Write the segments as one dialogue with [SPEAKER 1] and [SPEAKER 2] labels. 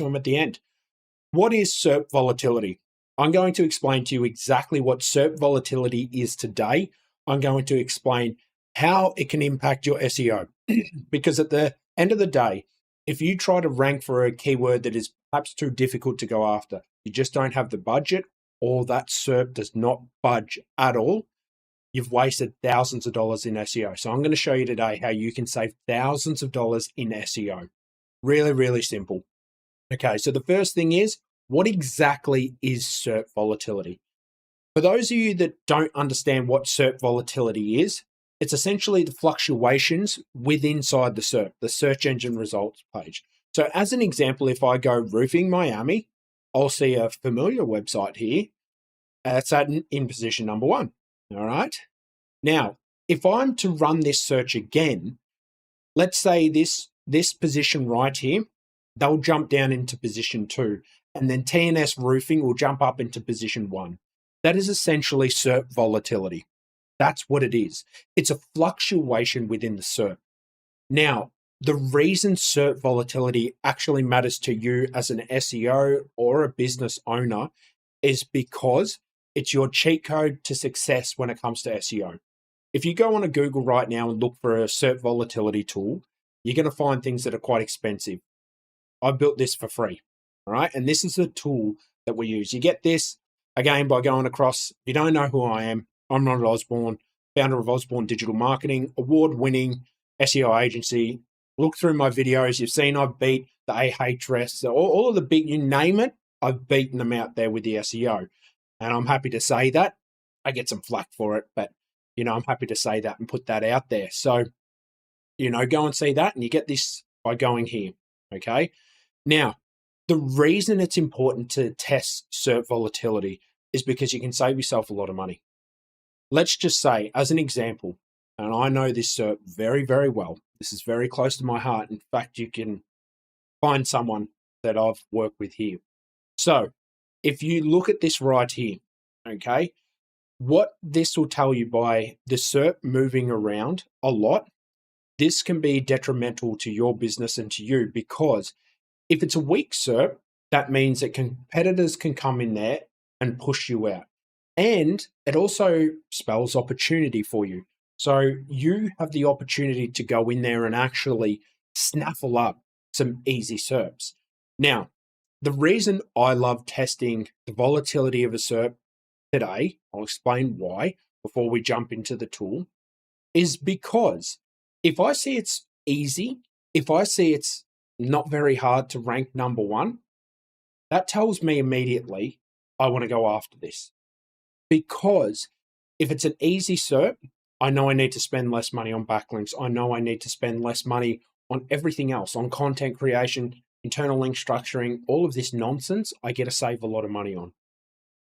[SPEAKER 1] to them at the end. What is SERP volatility? I'm going to explain to you exactly what SERP volatility is today. I'm going to explain how it can impact your SEO. Because at the end of the day, if you try to rank for a keyword that is perhaps too difficult to go after, you just don't have the budget, or that SERP does not budge at all, you've wasted thousands of dollars in SEO. So I'm going to show you today how you can save thousands of dollars in SEO. Really, really simple. Okay, so the first thing is, what exactly is SERP volatility? For those of you that don't understand what SERP volatility is, it's essentially the fluctuations inside the SERP, the search engine results page. So as an example, if I go roofing Miami, I'll see a familiar website here. It's in position number 1. All right. Now, if I'm to run this search again, let's say this position right here, they'll jump down into position 2, and then TNS roofing will jump up into position 1. That is essentially SERP volatility. That's what it is. It's a fluctuation within the SERP. Now, the reason SERP volatility actually matters to you as an SEO or a business owner is because it's your cheat code to success when it comes to SEO. If you go on a Google right now and look for a SERP volatility tool, you're going to find things that are quite expensive. I built this for free, all right? And this is the tool that we use. You get this, again, by going across. If you don't know who I am, I'm Ronald Osborne, founder of Osborne Digital Marketing, award-winning SEO agency. Look through my videos. You've seen I've beat the Ahrefs, all of the big, you name it, I've beaten them out there with the SEO. And I'm happy to say that. I get some flack for it, but, I'm happy to say that and put that out there. So, go and see that, and you get this by going here, okay? Now, the reason it's important to test SERP volatility is because you can save yourself a lot of money. Let's just say, as an example, and I know this SERP very, very well. This is very close to my heart. In fact, you can find someone that I've worked with here. So if you look at this right here, okay, what this will tell you by the SERP moving around a lot, this can be detrimental to your business and to you, because if it's a weak SERP, that means that competitors can come in there and push you out. And it also spells opportunity for you. So you have the opportunity to go in there and actually snaffle up some easy SERPs. Now, the reason I love testing the volatility of a SERP today, I'll explain why before we jump into the tool, is because if I see it's easy, if I see it's not very hard to rank number 1, that tells me immediately I want to go after this. Because if it's an easy SERP, I know I need to spend less money on backlinks. I know I need to spend less money on everything else, on content creation, internal link structuring, all of this nonsense, I get to save a lot of money on.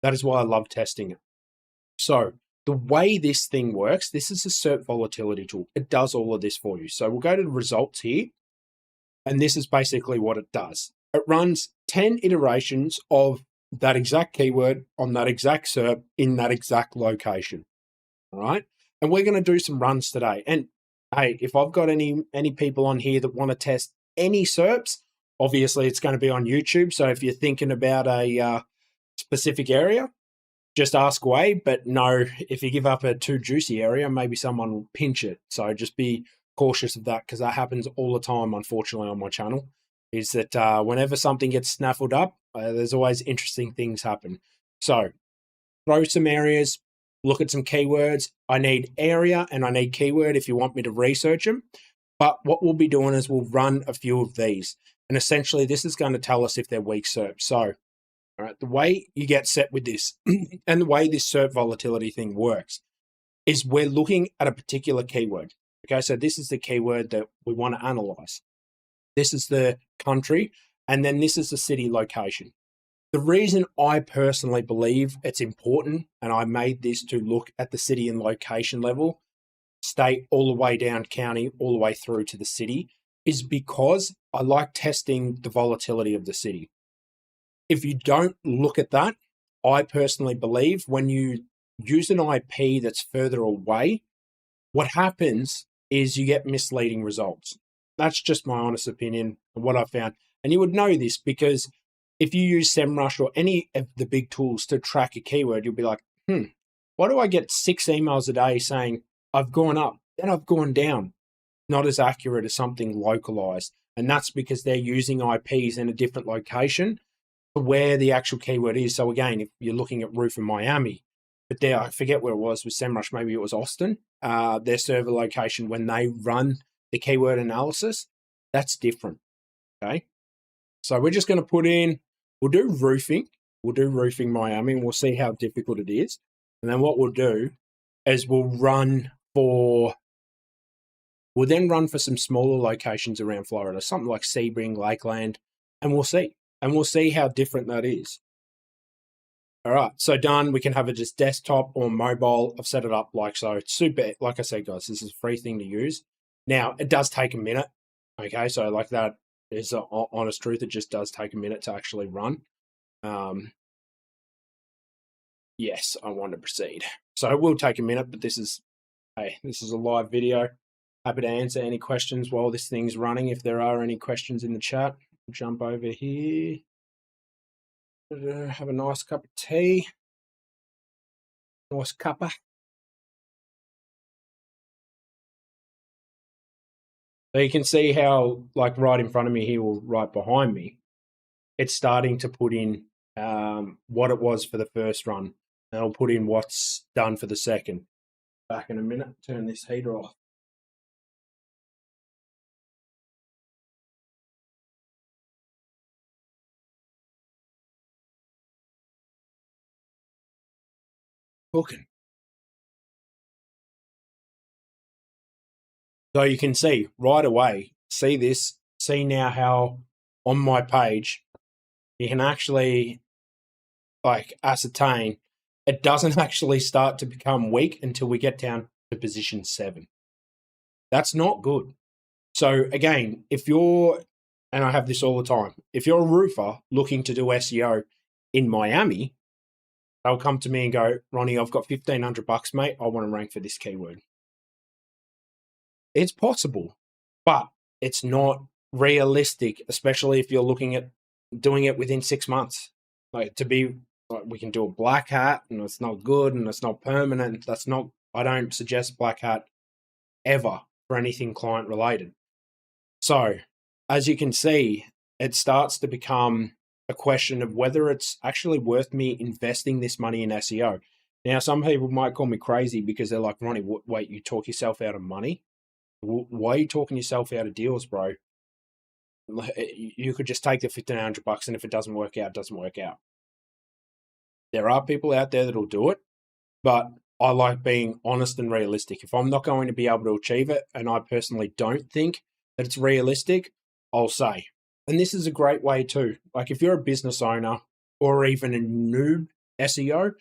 [SPEAKER 1] That is why I love testing it. So the way this thing works, this is a SERP volatility tool. It does all of this for you. So we'll go to the results here, and this is basically what it does. It runs 10 iterations of that exact keyword on that exact SERP in that exact location. All right. And we're going to do some runs today. And hey, if I've got any people on here that want to test any SERPs, obviously it's going to be on YouTube. So if you're thinking about a specific area, just ask away. But no, if you give up a too juicy area, maybe someone will pinch it. So just be cautious of that, because that happens all the time, unfortunately, on my channel. Is that whenever something gets snaffled up, there's always interesting things happen. So throw some areas, look at some keywords. I need area and I need keyword if you want me to research them. But what we'll be doing is we'll run a few of these. And essentially, this is going to tell us if they're weak SERP. So, all right, the way you get set with this and the way this SERP volatility thing works is we're looking at a particular keyword. Okay, so this is the keyword that we want to analyze. This is the country, and then this is the city location. The reason I personally believe it's important, and I made this to look at the city and location level, state all the way down county, all the way through to the city, is because I like testing the volatility of the city. If you don't look at that, I personally believe when you use an IP that's further away, what happens is you get misleading results. That's just my honest opinion and what I found. And you would know this because if you use SEMrush or any of the big tools to track a keyword, you'll be like, why do I get 6 emails a day saying I've gone up, then I've gone down? Not as accurate as something localized. And that's because they're using IPs in a different location to where the actual keyword is. So again, if you're looking at roof in Miami, but there, I forget where it was with SEMrush, maybe it was Austin, their server location, when they run the keyword analysis, that's different, okay? So we're just gonna put in, we'll do roofing Miami, and we'll see how difficult it is. And then what we'll do is we'll then run for some smaller locations around Florida, something like Sebring, Lakeland, and we'll see. And we'll see how different that is. All right, so done. We can have it just desktop or mobile. I've set it up like so. It's super, like I said, guys, this is a free thing to use. Now, it does take a minute. Okay, so like that is an honest truth. It just does take a minute to actually run. Yes, I want to proceed. So it will take a minute, but this is a live video. Happy to answer any questions while this thing's running. If there are any questions in the chat, jump over here. Have a nice cup of tea. Nice cuppa. So you can see how, like right in front of me here or right behind me, it's starting to put in what it was for the first run. And I'll put in what's done for the second. Back in a minute, turn this heater off. Cooking. So you can see right away, see this, see now how on my page, you can actually like ascertain it doesn't actually start to become weak until we get down to position 7. That's not good. So again, if you're, and I have this all the time, if you're a roofer looking to do SEO in Miami, they'll come to me and go, Ronnie, I've got $1,500, mate. I want to rank for this keyword. It's possible, but it's not realistic, especially if you're looking at doing it within 6 months. Like to be, like we can do a black hat and it's not good and it's not permanent. That's not, I don't suggest black hat ever for anything client related. So as you can see, it starts to become a question of whether it's actually worth me investing this money in SEO. Now, some people might call me crazy because they're like, Ronnie, wait, you talk yourself out of money? Why are you talking yourself out of deals, bro? You could just take the $1,500 and if it doesn't work out, it doesn't work out. There are people out there that'll do it, but I like being honest and realistic. If I'm not going to be able to achieve it, and I personally don't think that it's realistic, I'll say. And this is a great way too. Like if you're a business owner or even a noob SEO,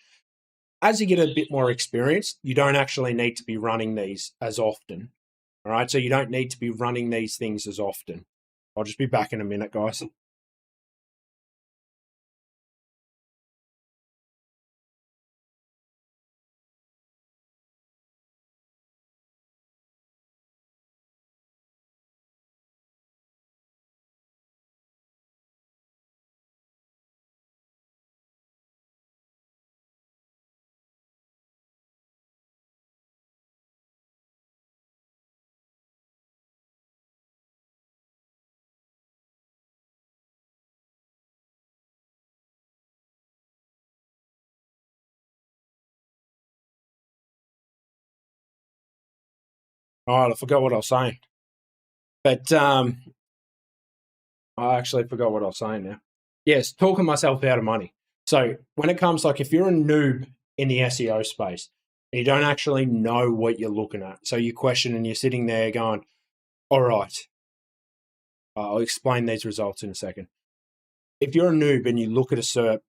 [SPEAKER 1] as you get a bit more experience, you don't actually need to be running these as often. All right, so you don't need to be running these things as often. I'll just be back in a minute, guys. All right, I forgot what I was saying. But I actually forgot what I was saying now. Yes, talking myself out of money. So when it comes, like if you're a noob in the SEO space, and you don't actually know what you're looking at, so you question and you're sitting there going, all right, I'll explain these results in a second. If you're a noob and you look at a SERP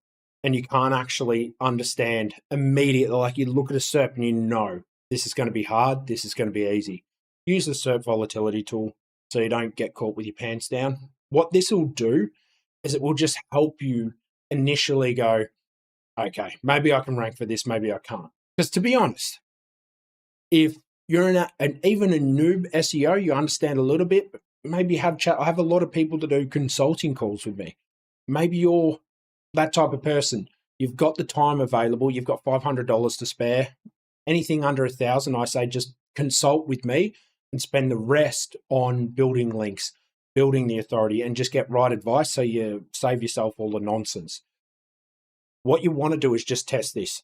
[SPEAKER 1] and you can't actually understand immediately, like you look at a SERP and you know this is going to be hard, this is going to be easy. Use the SERP Volatility tool so you don't get caught with your pants down. What this will do is it will just help you initially go, okay, maybe I can rank for this, maybe I can't. Because to be honest, if you're even a noob SEO, you understand a little bit, maybe have chat. I have a lot of people that do consulting calls with me. Maybe you're that type of person. You've got the time available. You've got $500 to spare. Anything under 1,000, I say just consult with me and spend the rest on building links, building the authority, and just get right advice so you save yourself all the nonsense. What you want to do is just test this.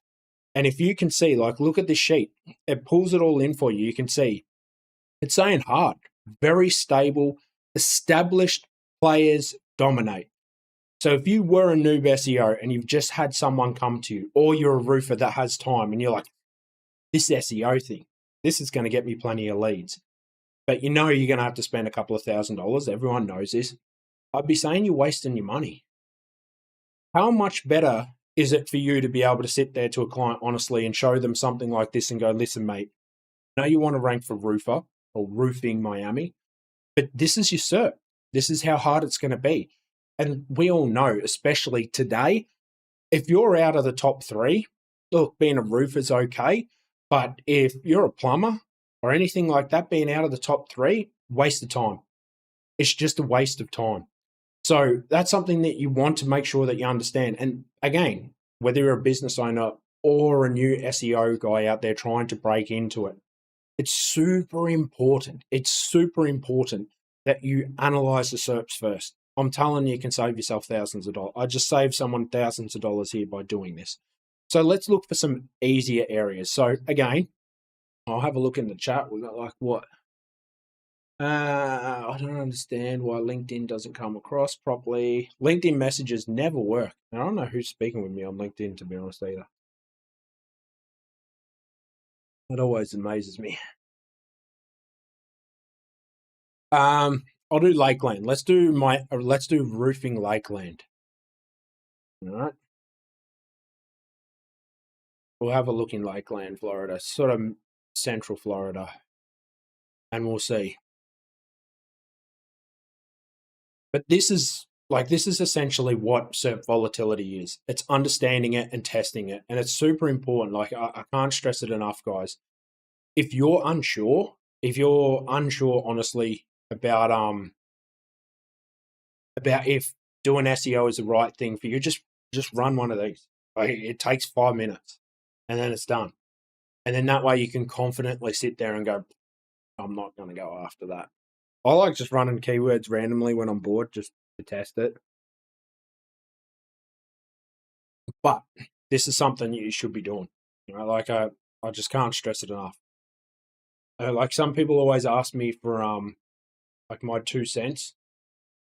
[SPEAKER 1] And if you can see, like, look at this sheet, it pulls it all in for you. You can see it's saying hard, very stable, established players dominate. So if you were a noob SEO and you've just had someone come to you, or you're a roofer that has time and you're like, this SEO thing, this is going to get me plenty of leads, but you know you're going to have to spend a couple of $1,000s. Everyone knows this. I'd be saying you're wasting your money. How much better is it for you to be able to sit there to a client honestly and show them something like this and go, listen, mate, I know you want to rank for roofer or roofing Miami, but this is your SERP. This is how hard it's going to be. And we all know, especially today, if you're out of the top 3, look, being a roofer is okay. But if you're a plumber or anything like that, being out of the top 3, waste of time. It's just a waste of time. So that's something that you want to make sure that you understand. And again, whether you're a business owner or a new SEO guy out there trying to break into it, it's super important. It's super important that you analyze the SERPs first. I'm telling you, you can save yourself thousands of dollars. I just saved someone thousands of dollars here by doing this. So let's look for some easier areas. So again, I'll have a look in the chat. We got like what? I don't understand why LinkedIn doesn't come across properly. LinkedIn messages never work. I don't know who's speaking with me on LinkedIn, to be honest, either. It always amazes me. I'll do Lakeland. Let's do roofing Lakeland. All right. We'll have a look in Lakeland, Florida, sort of central Florida, and we'll see. But this is essentially what SERP volatility is. It's understanding it and testing it. And it's super important. Like I can't stress it enough, guys. If you're unsure honestly about if doing SEO is the right thing for you, just run one of these. Like, it takes 5 minutes and then it's done. And then that way you can confidently sit there and go, I'm not going to go after that. I like just running keywords randomly when I'm bored just to test it. But this is something you should be doing. You know, like I just can't stress it enough. Like some people always ask me for like my 2 cents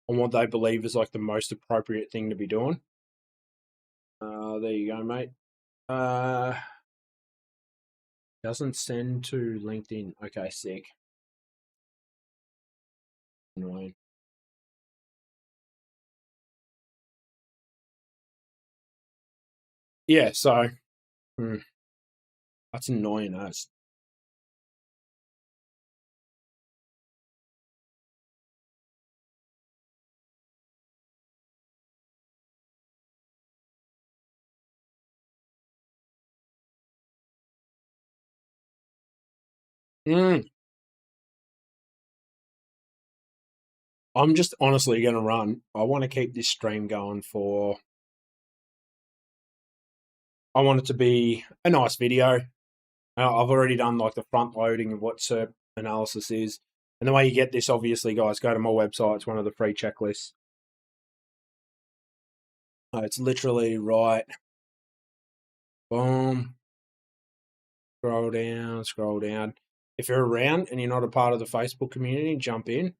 [SPEAKER 1] on what they believe is like the most appropriate thing to be doing. There you go, mate. Doesn't send to LinkedIn. Okay, sick. Annoying. Yeah, so that's annoying as. I'm just honestly going to run. I want to keep this stream going for. I want it to be a nice video. I've already done like the front loading of what SERP analysis is. And the way you get this, obviously, guys, go to my website. It's one of the free checklists. It's literally right. Boom. Scroll down, scroll down. If you're around and you're not a part of the Facebook community, jump in.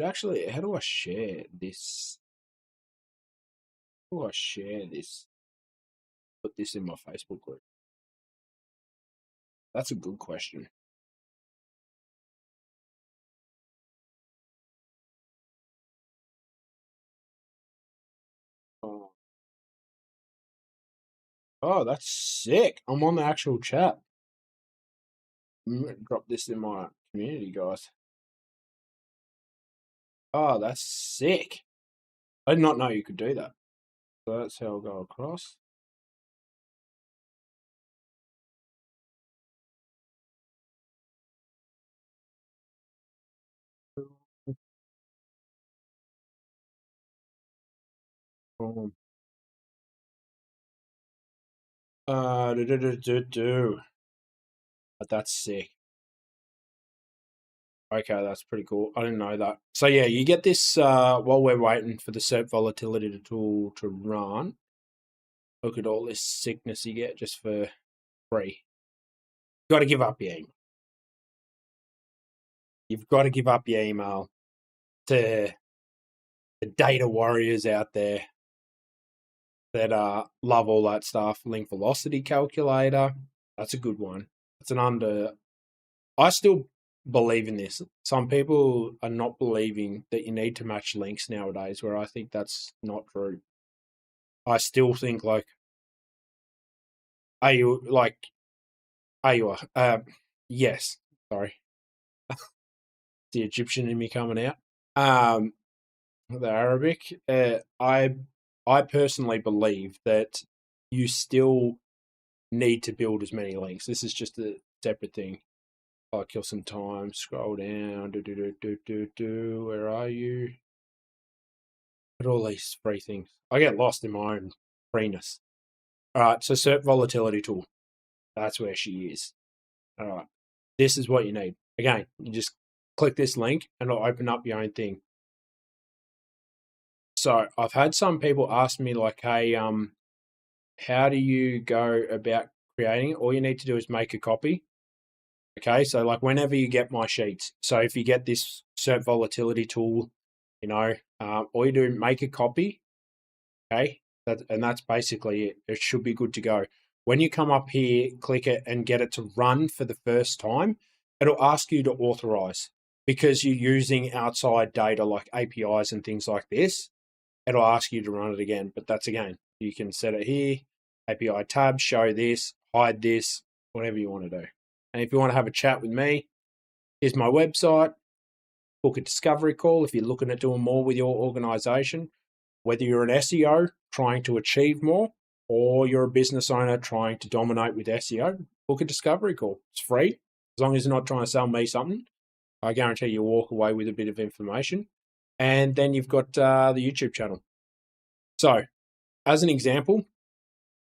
[SPEAKER 1] Actually, how do I share this? How do I share this? Put this in my Facebook group. That's a good question. Oh, that's sick. I'm on the actual chat. I'm going to drop this in my community, guys. Oh, that's sick. I did not know you could do that. So that's how I'll go across. But that's sick. Okay, that's pretty cool. I didn't know that. So yeah, you get this while we're waiting for the SERP Volatility tool to run. Look at all this sickness you get just for free. Got to give up your email. You've got to give up your email to the data warriors out there that love all that stuff. Link velocity calculator. That's a good one. It's an under. I still believe in this. Some people are not believing that you need to match links nowadays, where I think that's not true. I still think like, yes, sorry. The Egyptian in me coming out. The Arabic. I personally believe that you still need to build as many links. This is just a separate thing. I'll kill some time. Scroll down. Where are you? At all these free things. I get lost in my own freeness. All right, so SERP Volatility tool. That's where she is. All right, this is what you need. Again, you just click this link and it'll open up your own thing. So I've had some people ask me like, hey, how do you go about creating it? All you need to do is make a copy. Okay, so like whenever you get my sheets, so if you get this SERP Volatility tool, you know, all you do, make a copy. Okay, and that's basically it. It should be good to go. When you come up here, click it and get it to run for the first time, it'll ask you to authorize because you're using outside data like APIs and things like this. It'll ask you to run it again, but that's again, you can set it here, API tab, show this, hide this, whatever you want to do. And if you want to have a chat with me, here's my website, book a discovery call if you're looking at doing more with your organization, whether you're an SEO trying to achieve more or you're a business owner trying to dominate with SEO, book a discovery call. It's free. As long as you're not trying to sell me something, I guarantee you'll walk away with a bit of information. And then you've got the YouTube channel. So, as an example,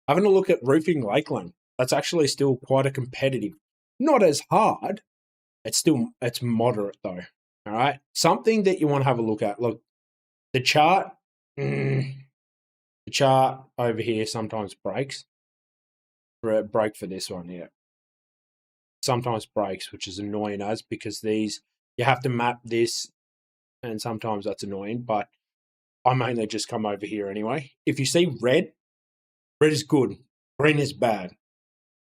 [SPEAKER 1] having a look at roofing Lakeland, that's actually still quite a competitive. Not as hard. It's moderate though. All right. Something that you want to have a look at. Look, the chart. The chart over here sometimes breaks. Break for this one, yeah. Sometimes breaks, which is annoying as because these you have to map this. And sometimes that's annoying, but I mainly just come over here anyway. If you see red is good. Green is bad.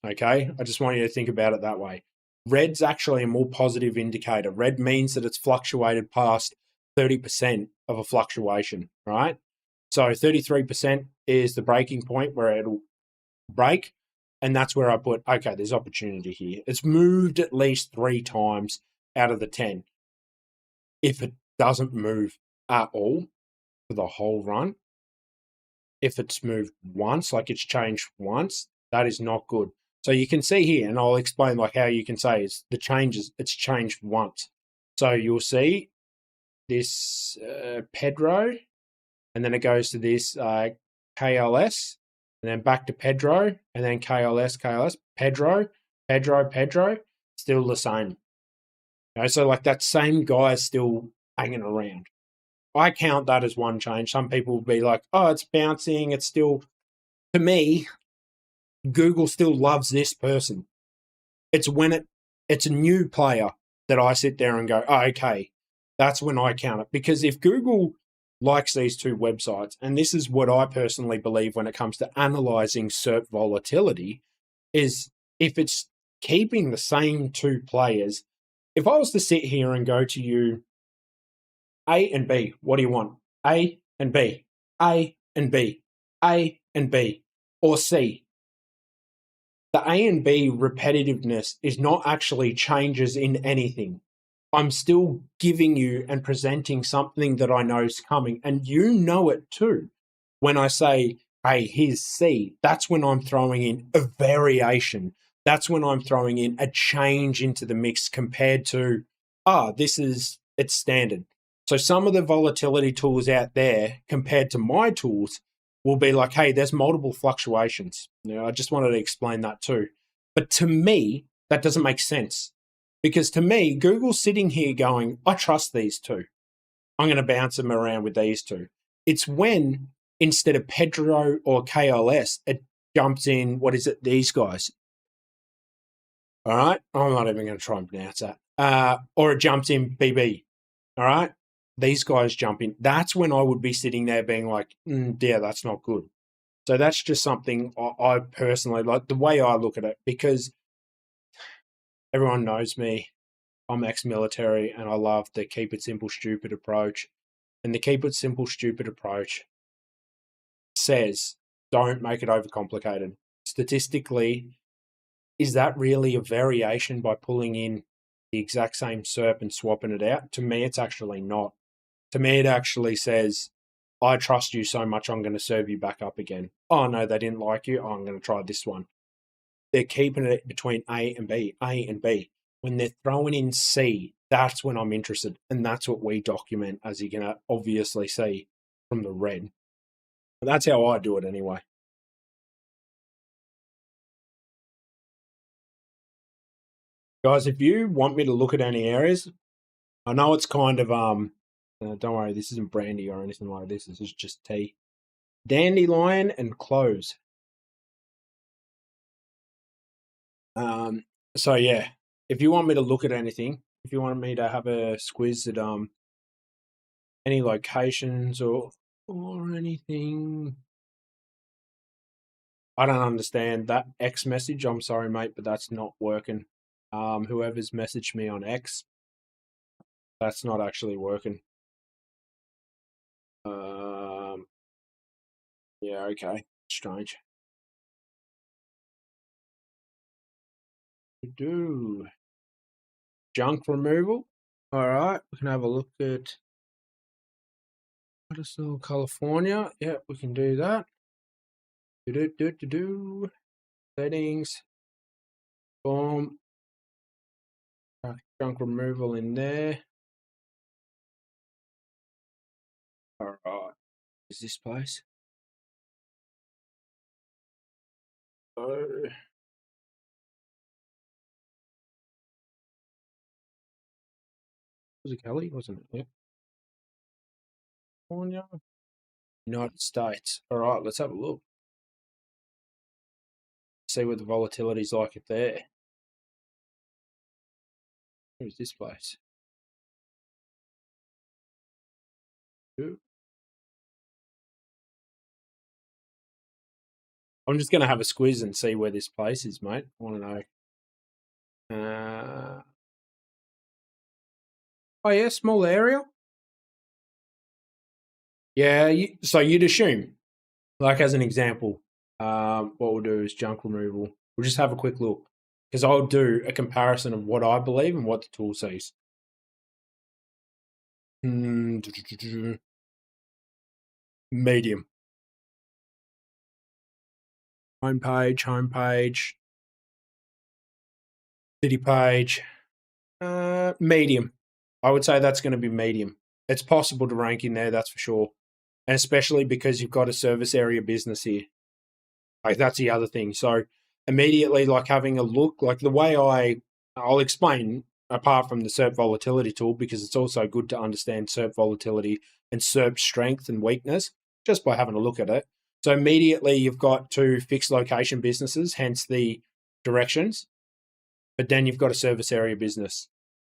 [SPEAKER 1] Okay? I just want you to think about it that way. Red's actually a more positive indicator. Red means that it's fluctuated past 30% of a fluctuation, right? So 33% is the breaking point where it'll break. And that's where I put, okay, there's opportunity here. It's moved at least 3 times out of the 10. If it doesn't move at all for the whole run, if it's moved once, like it's changed once, that is not good. So you can see here, and I'll explain like how you can say it's changed once. So you'll see this Pedro, and then it goes to this KLS, and then back to Pedro, and then KLS, Pedro, still the same. Okay, so like that same guy is still hanging around. I count that as one change. Some people will be like, oh, it's bouncing. It's still, to me, Google still loves this person. It's when it's a new player that I sit there and go, oh, okay, that's when I count it. Because if Google likes these 2 websites, and this is what I personally believe when it comes to analyzing SERP volatility, is if it's keeping the same 2 players, if I was to sit here and go to you, A and B, what do you want? A and B, A and B, A and B, or C. The A and B repetitiveness is not actually changes in anything. I'm still giving you and presenting something that I know is coming, and you know it too. When I say, hey, here's C, that's when I'm throwing in a variation. That's when I'm throwing in a change into the mix compared to, it's standard. So some of the volatility tools out there compared to my tools will be like, hey, there's multiple fluctuations. I just wanted to explain that too. But to me, that doesn't make sense, because to me, Google's sitting here going, I trust these two. I'm going to bounce them around with these two. It's when instead of Pedro or KLS, it jumps in, what is it, these guys. All right. I'm not even going to try and pronounce that. Or it jumps in BB. All right. These guys jump in. That's when I would be sitting there being like, yeah, that's not good. So that's just something I personally like, the way I look at it, because everyone knows me. I'm ex-military and I love the keep it simple, stupid approach. And the keep it simple, stupid approach says, don't make it overcomplicated. Statistically, is that really a variation by pulling in the exact same SERP and swapping it out? To me, it's actually not. To me, it actually says, I trust you so much, I'm going to serve you back up again. Oh, no, they didn't like you. Oh, I'm going to try this one. They're keeping it between A and B, A and B. When they're throwing in C, that's when I'm interested. And that's what we document, as you can obviously see from the red. That's how I do it anyway. Guys, if you want me to look at any areas, I know it's kind of, don't worry, this isn't brandy or anything like this. This is just tea. Dandelion and cloves. So yeah, if you want me to look at anything, if you want me to have a squiz at any locations or anything, I don't understand that X message. I'm sorry, mate, but that's not working. Whoever's messaged me on X, that's not actually working. Yeah, okay, strange. Do junk removal. All right, we can have a look at Cartersville, California. Yeah, we can do that. Do settings. Boom. Junk removal in there. All right. Is this place? Oh. Was it Kelly? Wasn't it? Yeah. California. United States. All right, let's have a look. See what the volatility's like at there. Where's this place? Ooh. I'm just going to have a squiz and see where this place is, mate. I want to know. Oh, yeah, small area. Yeah, so you'd assume, like as an example, what we'll do is junk removal. We'll just have a quick look, because I'll do a comparison of what I believe and what the tool sees. Medium. Homepage. City page. Medium. I would say that's going to be medium. It's possible to rank in there, that's for sure. And especially because you've got a service area business here. Like that's the other thing. So immediately, like having a look, like the way I'll explain apart from the SERP volatility tool, because it's also good to understand SERP volatility and SERP strength and weakness just by having a look at it. So immediately you've got two fixed location businesses, hence the directions, but then you've got a service area business.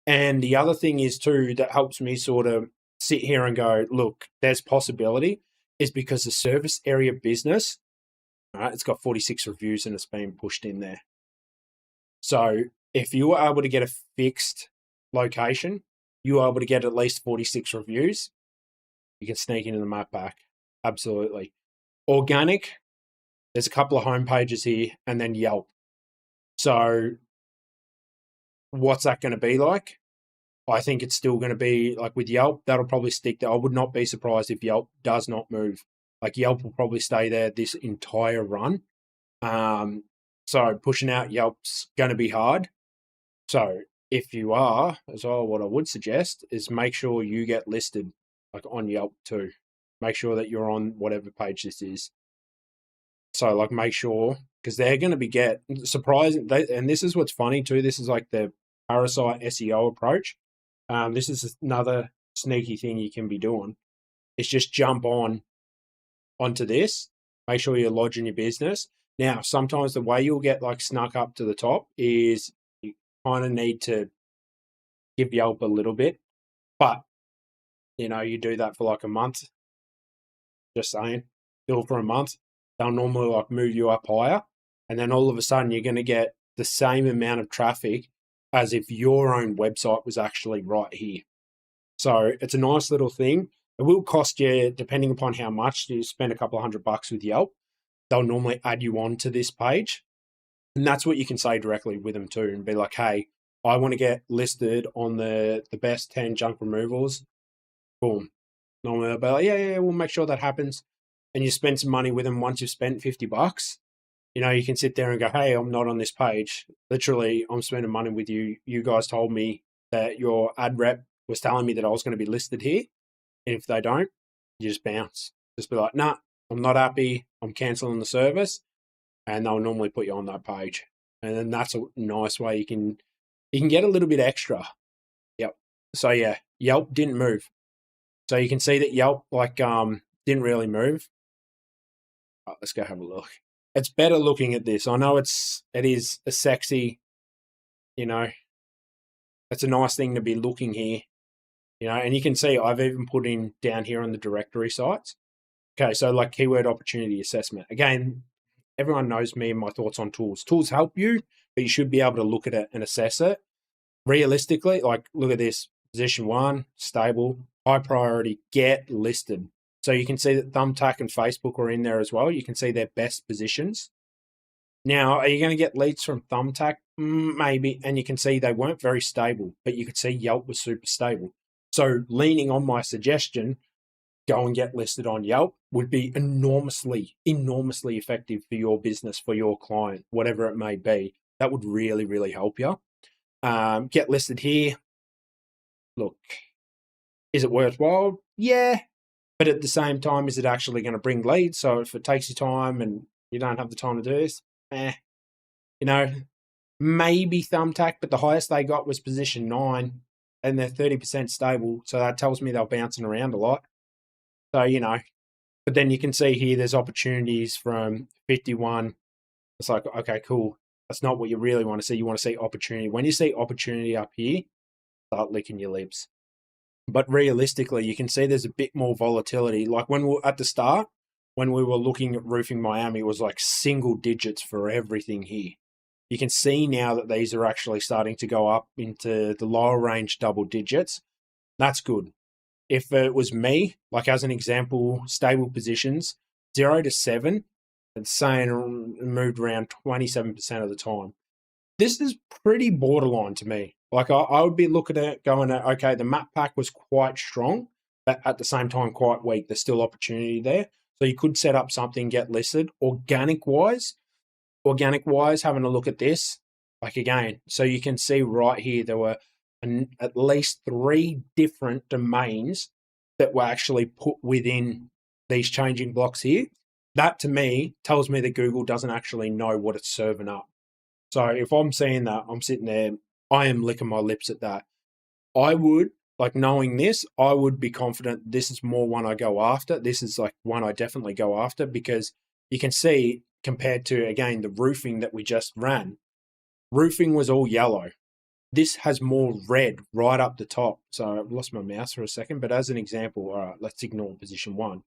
[SPEAKER 1] And the other thing is too, that helps me sort of sit here and go, look, there's possibility, is because the service area business, right, it's got 46 reviews and it's been pushed in there. So if you were able to get a fixed location, you were able to get at least 46 reviews, you can sneak into the map pack. Absolutely. Organic, there's a couple of home pages here, and then Yelp. So what's that going to be like? I think it's still going to be like with Yelp, that'll probably stick there. I would not be surprised if Yelp does not move. Like Yelp will probably stay there this entire run. So pushing out Yelp's going to be hard. So if you are, as well, what I would suggest is make sure you get listed like on Yelp too. Make sure that you're on whatever page this is. So like make sure, because they're going to be surprising. And this is what's funny too. This is like the parasite SEO approach. This is another sneaky thing you can be doing. Is just jump onto this. Make sure you're lodging your business. Now, sometimes the way you'll get like snuck up to the top is you kind of need to give Yelp a little bit, but you do that for like a month. Just saying, still for a month, they'll normally like move you up higher, and then all of a sudden you're going to get the same amount of traffic as if your own website was actually right here. So it's a nice little thing. It will cost you, depending upon how much you spend, a couple of $100 with Yelp. They'll normally add you on to this page. And that's what you can say directly with them too, and be like, hey, I want to get listed on the best 10 junk removals. Boom. Normally they'll be like, yeah, we'll make sure that happens. And you spend some money with them. Once you've spent $50, you can sit there and go, hey, I'm not on this page. Literally, I'm spending money with you. You guys told me that your ad rep was telling me that I was going to be listed here. And if they don't, you just bounce. Just be like, nah, I'm not happy. I'm canceling the service. And they'll normally put you on that page. And then that's a nice way you can get a little bit extra. Yep. So yeah, Yelp didn't move. So you can see that Yelp didn't really move. Oh, let's go have a look. It's better looking at this. I know it is a sexy, it's a nice thing to be looking here, and you can see I've even put in down here on the directory sites. Okay, so like keyword opportunity assessment. Again, everyone knows me and my thoughts on tools. Tools help you, but you should be able to look at it and assess it. Realistically, like look at this, position 1, stable, high priority, get listed. So you can see that Thumbtack and Facebook are in there as well. You can see their best positions. Now, are you going to get leads from Thumbtack? Maybe. And you can see they weren't very stable, but you could see Yelp was super stable. So leaning on my suggestion, go and get listed on Yelp would be enormously effective for your business, for your client, whatever it may be. That would really, really help you. Get listed here. Look, is it worthwhile? Yeah. But at the same time, is it actually going to bring leads? So if it takes you time and you don't have the time to do this, maybe Thumbtack, but the highest they got was position 9 and they're 30% stable. So that tells me they're bouncing around a lot. So, but then you can see here there's opportunities from 51. It's like, okay, cool. That's not what you really want to see. You want to see opportunity. When you see opportunity up here, start licking your lips. But realistically, you can see there's a bit more volatility. Like when we were at the start, when we were looking at Roofing Miami, it was like single digits for everything here. You can see now that these are actually starting to go up into the lower range double digits. That's good. If it was me, like as an example, stable positions, 0 to 7, it's saying moved around 27% of the time. This is pretty borderline to me. Like I would be looking at it going, okay, the map pack was quite strong, but at the same time quite weak. There's still opportunity there. So you could set up something, get listed. Organic wise, having a look at this, like again, so you can see right here, there were at least 3 different domains that were actually put within these changing blocks here. That to me tells me that Google doesn't actually know what it's serving up. So if I'm seeing that, I'm sitting there, I am licking my lips at that. I would, like knowing this, I would be confident this is more one I go after. This is like one I definitely go after, because you can see compared to, again, the roofing that we just ran, roofing was all yellow. This has more red right up the top. So I've lost my mouse for a second, but as an example, all right, let's ignore position 1.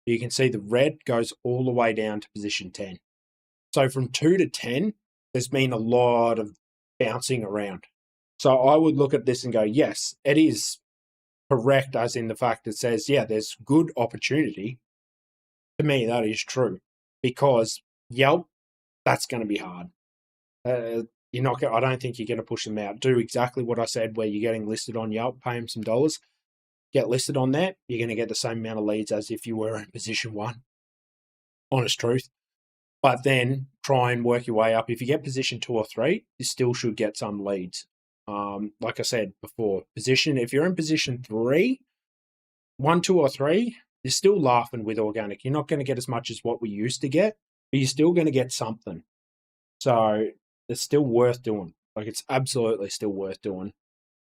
[SPEAKER 1] You can see the red goes all the way down to position 10. So from 2 to 10, there's been a lot of bouncing around. So I would look at this and go, yes, it is correct, as in the fact it says, yeah, there's good opportunity. To me, that is true, because Yelp, that's going to be hard. You're not. I don't think you're going to push them out. Do exactly what I said, where you're getting listed on Yelp, pay them some dollars, get listed on that. You're going to get the same amount of leads as if you were in position 1. Honest truth. But then try and work your way up. If you get position 2 or 3, you still should get some leads. Like I said before, if you're in position 3, 1, 2, or 3, you're still laughing with organic. You're not going to get as much as what we used to get, but you're still going to get something. So it's still worth doing. Like, it's absolutely still worth doing.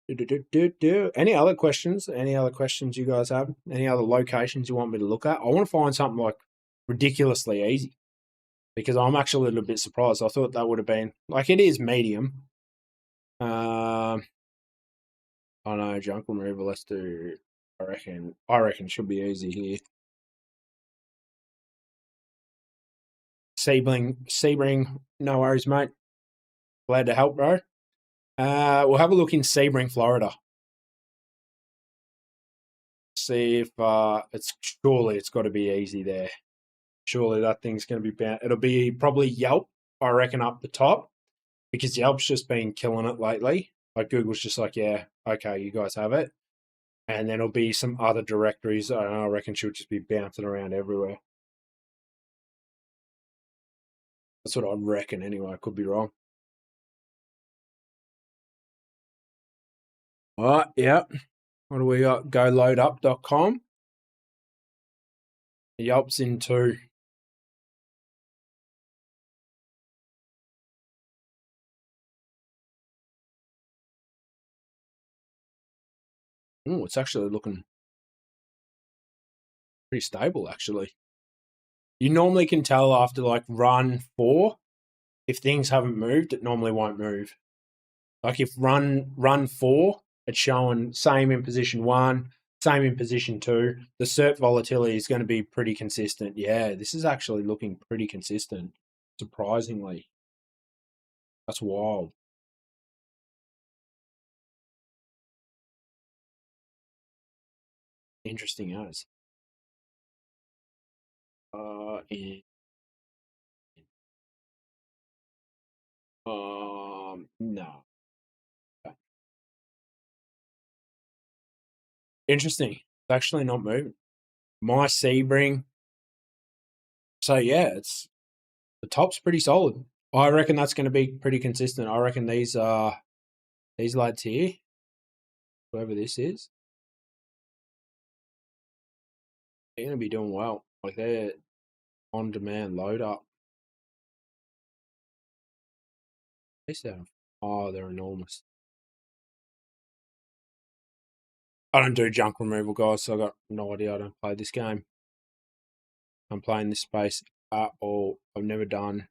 [SPEAKER 1] Any other questions? Any other questions you guys have? Any other locations you want me to look at? I want to find something like ridiculously easy, because I'm actually a little bit surprised. I thought that would have been, like, it is medium. I know, junk removal. Let's do. I reckon it should be easy here. Sebring, no worries, mate. Glad to help, bro. We'll have a look in Sebring, Florida. See if it's got to be easy there. Surely that thing's going to be bound. It'll be probably Yelp, I reckon, up the top, because Yelp's just been killing it lately. Like, Google's just like, yeah, okay, you guys have it. And then it'll be some other directories. I reckon she'll just be bouncing around everywhere. That's what I reckon anyway. I could be wrong. All right, yeah. What do we got? GoLoadUp.com. Yelp's in too. Oh, it's actually looking pretty stable, actually. You normally can tell after like run 4, if things haven't moved, it normally won't move. Like, if run 4, it's showing same in position 1, same in position 2. The SERP volatility is going to be pretty consistent. Yeah, this is actually looking pretty consistent, surprisingly. That's wild. Interesting as. No. Interesting. It's actually not moving. My Sebring. So yeah, it's the top's pretty solid. I reckon that's going to be pretty consistent. I reckon these lads here, whoever this is, they're going to be doing well. Like, they're on demand load up. They're enormous. I don't do junk removal, guys, so I got no idea. I don't play this game. I'm playing this space at all. I've never done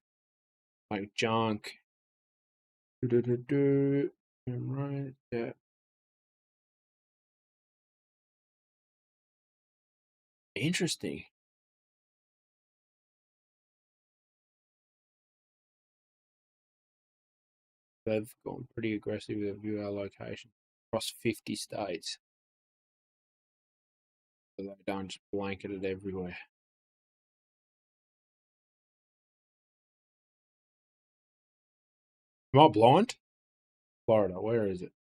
[SPEAKER 1] like junk. Right, yeah. Interesting. They've gone pretty aggressive with view allocation across 50 states. So they don't just blanket it everywhere. Am I blind? Florida, where is it?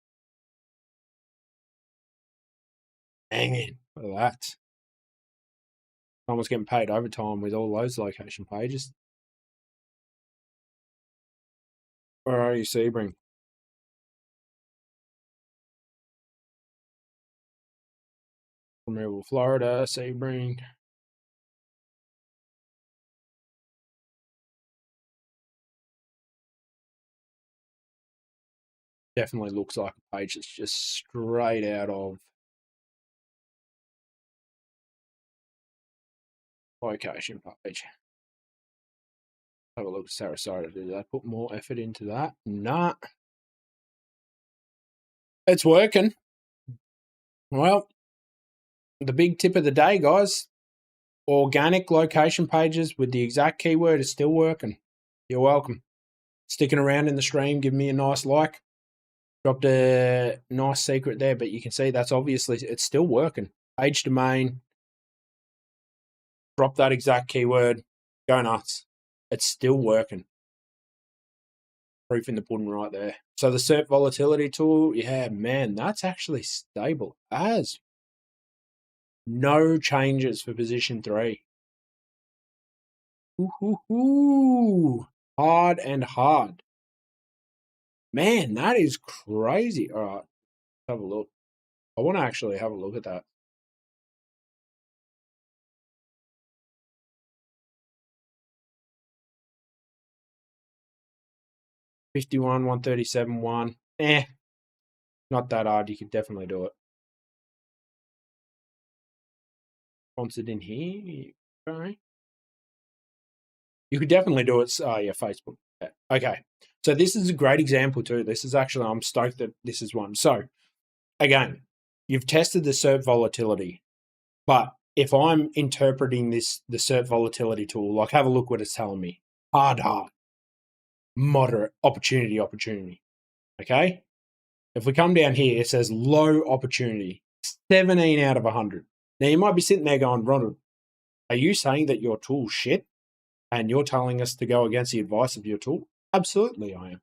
[SPEAKER 1] Hanging. Look at that. Someone's getting paid overtime with all those location pages. Where are you, Sebring? Removal, Florida, Sebring. Definitely looks like a page that's just straight out of location page. Have a look at Sarasota. Did they put more effort into that? Nah. It's working. Well, the big tip of the day, guys, organic location pages with the exact keyword is still working. You're welcome. Sticking around in the stream, give me a nice like. Dropped a nice secret there, but you can see that's obviously, it's still working. Page domain, drop that exact keyword, go nuts. It's still working. Proof in the pudding right there. So the SERP volatility tool, yeah, man, that's actually stable as. No changes for position 3. Ooh, hard and hard. Man, that is crazy. All right, have a look. I want to actually have a look at that. 51, 137, 1. Not that hard. You could definitely do it. Sponsored in here. Okay. You could definitely do it. Yeah, Facebook. Yeah. Okay. So this is a great example too. This is actually, I'm stoked that this is one. So again, you've tested the SERP volatility, but if I'm interpreting the SERP volatility tool, like have a look what it's telling me. Hard, moderate, opportunity. Okay. If we come down here, it says low opportunity, 17 out of 100. Now you might be sitting there going, Ronald, are you saying that your tool's shit and you're telling us to go against the advice of your tool? Absolutely, I am.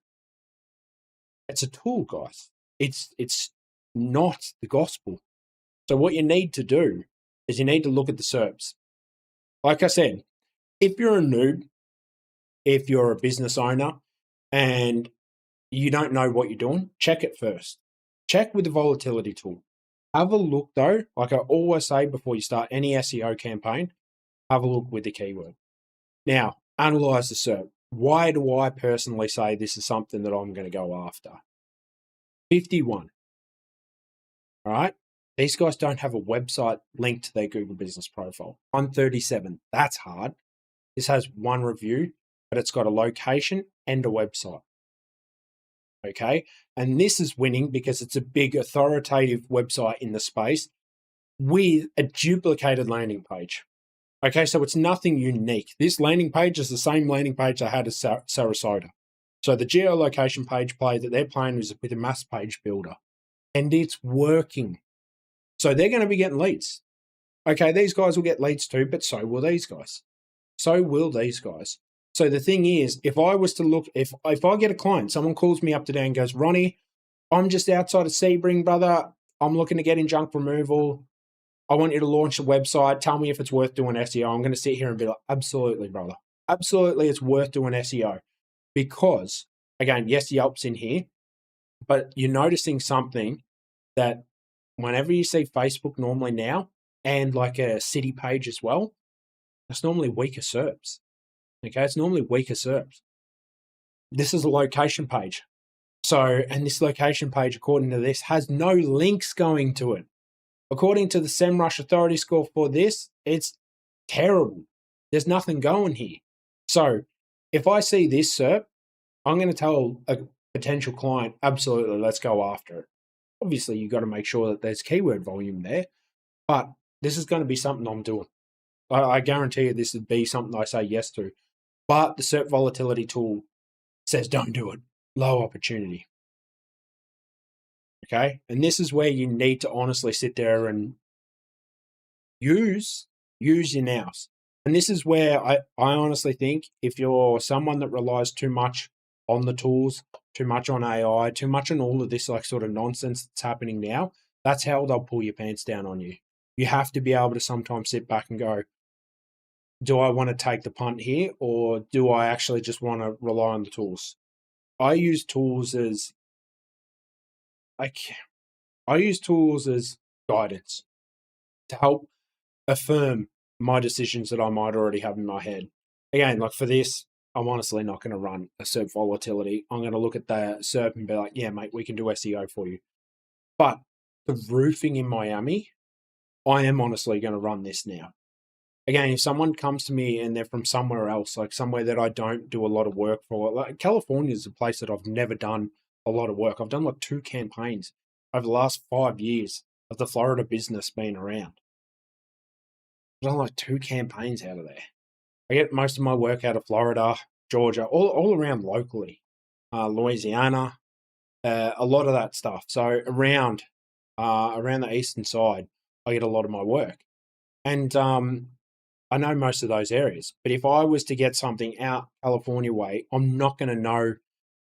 [SPEAKER 1] It's a tool, guys. It's not the gospel. So what you need to do is you need to look at the SERPs. Like I said, if you're a noob, if you're a business owner and you don't know what you're doing, check it first. Check with the volatility tool. Have a look though, like I always say before you start any SEO campaign, have a look with the keyword. Now, analyze the SERP. Why do I personally say this is something that I'm going to go after? 51. All right. These guys don't have a website linked to their Google business profile. 137. That's hard. This has one review, but it's got a location and a website. Okay. And this is winning because it's a big authoritative website in the space with a duplicated landing page. Okay. So it's nothing unique. This landing page is the same landing page I had as Sarasota. So the geolocation page play that they're playing is with a mass page builder and it's working. So they're going to be getting leads. Okay. These guys will get leads too, but so will these guys. So will these guys. So the thing is, if I was to look, if I get a client, someone calls me up today and goes, Ronnie, I'm just outside of Sebring, brother. I'm looking to get in junk removal. I want you to launch a website. Tell me if it's worth doing SEO. I'm going to sit here and be like, absolutely, brother. Absolutely, it's worth doing SEO. Because, again, yes, Yelp's in here, but you're noticing something that whenever you see Facebook normally now, and like a city page as well, it's normally weaker SERPs. Okay, it's normally weaker SERPs. This is a location page. So, and this location page, according to this, has no links going to it. According to the SEMrush authority score for this, it's terrible. There's nothing going here. So, if I see this SERP, I'm going to tell a potential client, absolutely, let's go after it. Obviously, you've got to make sure that there's keyword volume there, but this is going to be something I'm doing. I guarantee you this would be something I say yes to. But the SERP volatility tool says don't do it. Low opportunity. Okay. And this is where you need to honestly sit there and use your nows. And this is where I honestly think if you're someone that relies too much on the tools, too much on AI, too much on all of this like sort of nonsense that's happening now, that's how they'll pull your pants down on you. You have to be able to sometimes sit back and go, do I want to take the punt here or do I actually just want to rely on the tools? I use tools as guidance to help affirm my decisions that I might already have in my head. Again, like for this, I'm honestly not going to run a SERP volatility. I'm going to look at the SERP and be like, yeah, mate, we can do SEO for you. But the roofing in Miami, I am honestly going to run this now. Again, if someone comes to me and they're from somewhere else, like somewhere that I don't do a lot of work for, like California is a place that I've never done a lot of work. I've done like 2 campaigns over the last 5 years of the Florida business being around. I've done like 2 campaigns out of there. I get most of my work out of Florida, Georgia, all around locally, Louisiana, a lot of that stuff. So around the eastern side, I get a lot of my work. And I know most of those areas, but if I was to get something out California way, I'm not going to know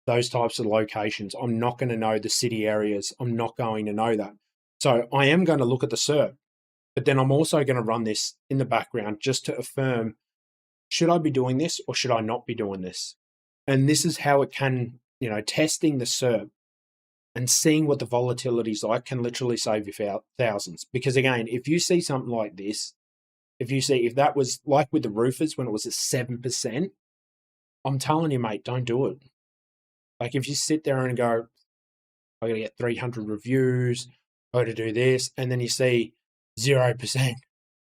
[SPEAKER 1] those types of locations. I'm not going to know the city areas. I'm not going to know that. So I am going to look at the SERP, but then I'm also going to run this in the background just to affirm, should I be doing this or should I not be doing this? And this is how it can, testing the SERP and seeing what the volatility is like can literally save you thousands. Because again, if you see something like this, if that was like with the roofers when it was at 7%, I'm telling you, mate, don't do it. Like if you sit there and go, I got to get 300 reviews, I got to do this, and then you see 0%,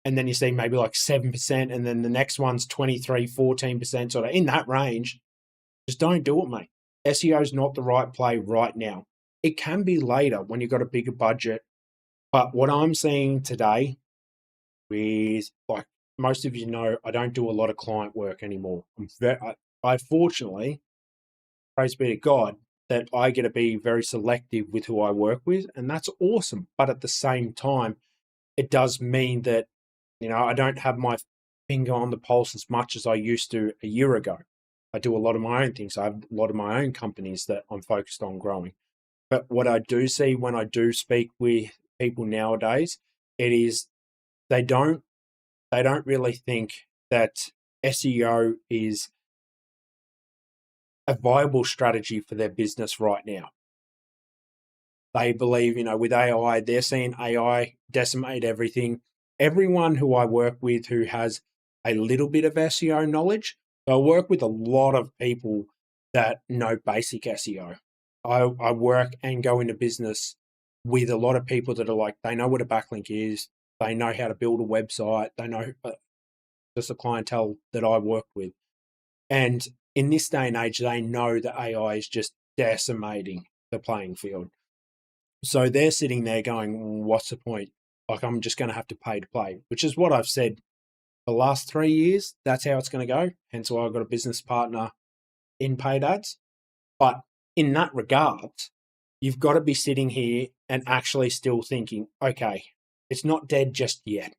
[SPEAKER 1] and then you see maybe like 7%, and then the next one's 23, 14%, sort of in that range, just don't do it, mate. SEO is not the right play right now. It can be later when you've got a bigger budget. But what I'm seeing today is, like most of you know, I don't do a lot of client work anymore. I fortunately, praise be to God, that I get to be very selective with who I work with, and that's awesome. But at the same time, it does mean that, I don't have my finger on the pulse as much as I used to a year ago. I do a lot of my own things. I have a lot of my own companies that I'm focused on growing. But what I do see when I do speak with people nowadays, it is they don't really think that SEO is a viable strategy for their business right now. They believe, with AI, they're seeing AI decimate everything. Everyone who I work with who has a little bit of SEO knowledge, I work with a lot of people that know basic SEO. I work and go into business with a lot of people that are like, they know what a backlink is, they know how to build a website, they know just the clientele that I work with. And in this day and age, they know that AI is just decimating the playing field. So they're sitting there going, what's the point? Like, I'm just going to have to pay to play, which is what I've said the last 3 years. That's how it's going to go. Hence why I've got a business partner in paid ads. But in that regard, you've got to be sitting here and actually still thinking, okay, it's not dead just yet.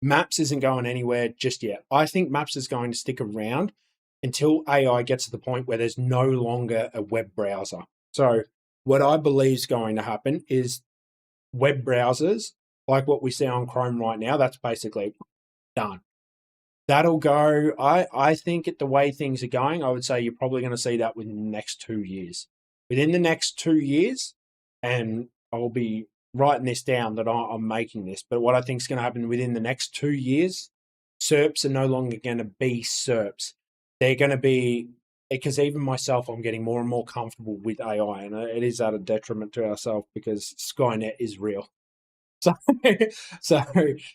[SPEAKER 1] Maps isn't going anywhere just yet. I think Maps is going to stick around until AI gets to the point where there's no longer a web browser. So what I believe is going to happen is web browsers, like what we see on Chrome right now, that's basically done. That'll go, I think at the way things are going, I would say you're probably going to see that within the next 2 years. Within the next 2 years, and I'll be writing this down that I'm making this, but what I think is going to happen within the next 2 years, SERPs are no longer going to be SERPs. They're going to be, because even myself, I'm getting more and more comfortable with AI, and it is at a detriment to ourselves because Skynet is real. So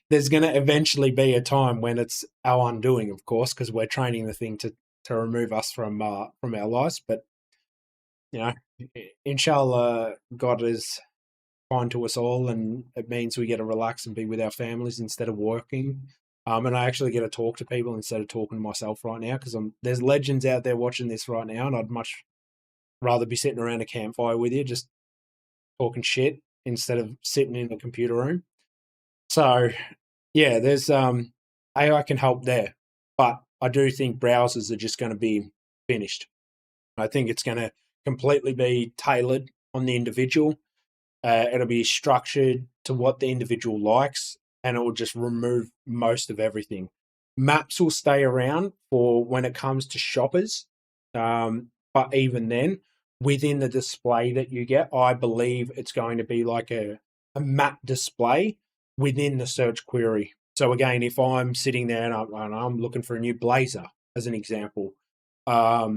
[SPEAKER 1] there's going to eventually be a time when it's our undoing, of course, because we're training the thing to remove us from our lives. But inshallah, God is kind to us all, and it means we get to relax and be with our families instead of working. And I actually get to talk to people instead of talking to myself right now, because there's legends out there watching this right now, and I'd much rather be sitting around a campfire with you, just talking shit instead of sitting in a computer room. So yeah, there's AI can help there, but I do think browsers are just going to be finished. I think it's going to completely be tailored on the individual. It'll be structured to what the individual likes, and it will just remove most of everything. Maps will stay around for when it comes to shoppers, but even then, within the display that you get, I believe it's going to be like a map display within the search query. So again, if I'm sitting there and I'm looking for a new blazer, as an example, I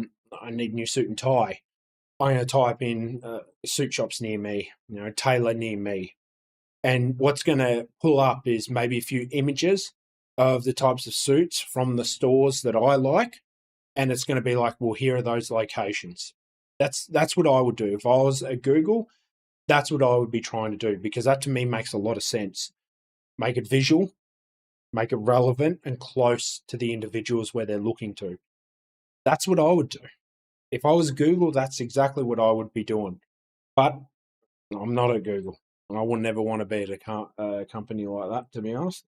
[SPEAKER 1] need a new suit and tie. I'm going to type in suit shops near me, tailor near me. And what's going to pull up is maybe a few images of the types of suits from the stores that I like. And it's going to be like, well, here are those locations. That's what I would do. If I was at Google, that's what I would be trying to do, because that to me makes a lot of sense. Make it visual, make it relevant and close to the individuals where they're looking to. That's what I would do. If I was Google, that's exactly what I would be doing. But I'm not at Google. I would never want to be at a company like that, to be honest.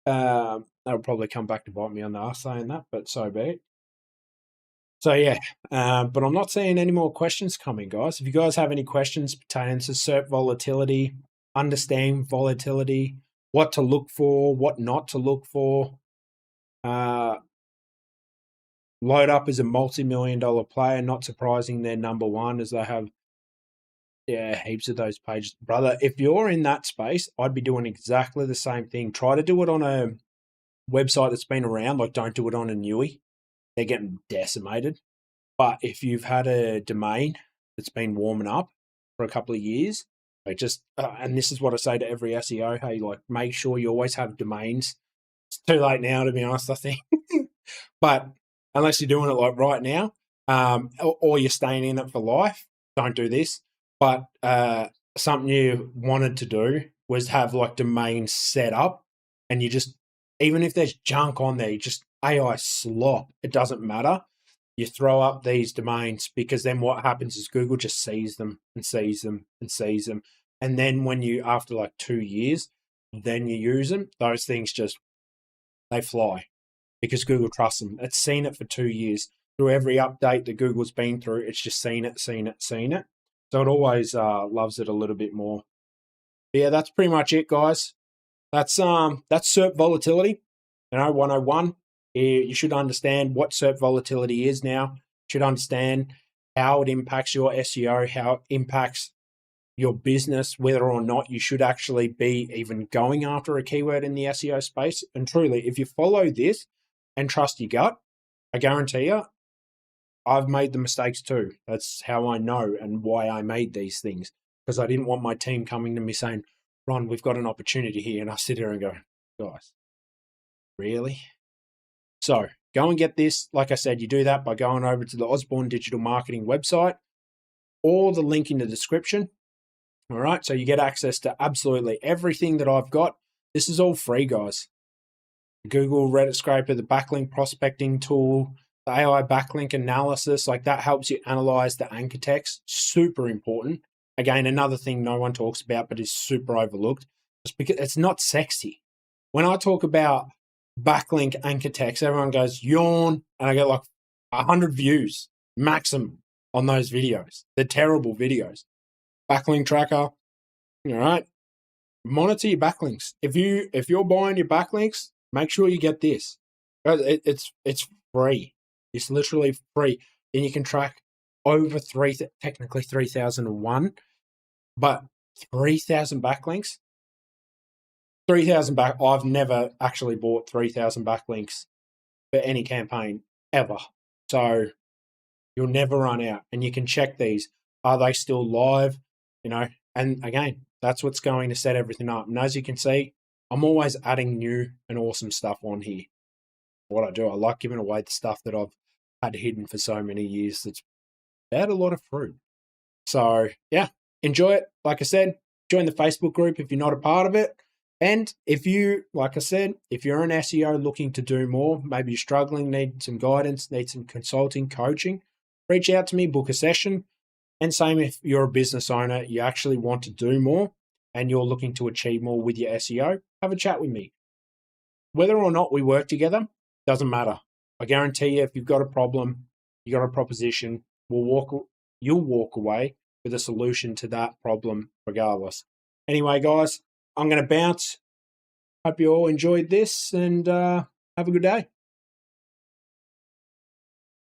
[SPEAKER 1] That would probably come back to bite me on the ass saying that, but so be it. So yeah, but I'm not seeing any more questions coming, guys. If you guys have any questions pertaining to SERP volatility, understand volatility, what to look for, what not to look for. Load Up is a multi-million-dollar player. Not surprising they're number one, as they have heaps of those pages. Brother, if you're in that space, I'd be doing exactly the same thing. Try to do it on a website that's been around. Like, don't do it on a newie. They're getting decimated. But if you've had a domain that's been warming up for a couple of years, like just, and this is what I say to every SEO, hey, like make sure you always have domains. It's too late now, to be honest, I think. But unless you're doing it like right now, or you're staying in it for life, don't do this. But something you wanted to do was have like domains set up, and you just, even if there's junk on there, you just AI slop, it doesn't matter. You throw up these domains, because then what happens is Google just sees them and sees them and sees them. And then when you, after like 2 years, then you use them, those things just, they fly, because Google trusts them. It's seen it for 2 years. Through every update that Google's been through, it's just seen it. So it always loves it a little bit more. But yeah, that's pretty much it, guys. That's SERP volatility. 101. You should understand what SERP volatility is now. You should understand how it impacts your SEO, how it impacts your business, whether or not you should actually be even going after a keyword in the SEO space. And truly, if you follow this and trust your gut, I guarantee you, I've made the mistakes too. That's how I know and why I made these things, because I didn't want my team coming to me saying, Ron, we've got an opportunity here. And I sit here and go, guys, really? So go and get this. Like I said, you do that by going over to the Osborne Digital Marketing website, or the link in the description. All right. So you get access to absolutely everything that I've got. This is all free, guys. Google Reddit Scraper, the backlink prospecting tool, the AI backlink analysis, like that helps you analyze the anchor text. Super important. Again, another thing no one talks about, but is super overlooked, just because it's not sexy. When I talk about backlink anchor text, everyone goes yawn, and I get like 100 views maximum on those videos. They're terrible videos. Backlink tracker, all right. Monitor your backlinks. If you're buying your backlinks, make sure you get this. It's free. It's literally free, and you can track over technically 3,001, but 3,000 backlinks. 3,000 back. I've never actually bought 3,000 backlinks for any campaign ever. So you'll never run out, and you can check these. Are they still live? And again, that's what's going to set everything up. And as you can see, I'm always adding new and awesome stuff on here. What I do, I like giving away the stuff that I've had hidden for so many years. That's had a lot of fruit. So yeah, enjoy it. Like I said, join the Facebook group if you're not a part of it. And if you, like I said, if you're an SEO looking to do more, maybe you're struggling, need some guidance, need some consulting, coaching, reach out to me, book a session. And same if you're a business owner, you actually want to do more and you're looking to achieve more with your SEO, have a chat with me. Whether or not we work together, doesn't matter. I guarantee you, if you've got a problem, you got a proposition, you'll walk away with a solution to that problem regardless. Anyway, guys, I'm going to bounce. Hope you all enjoyed this, and have a good day.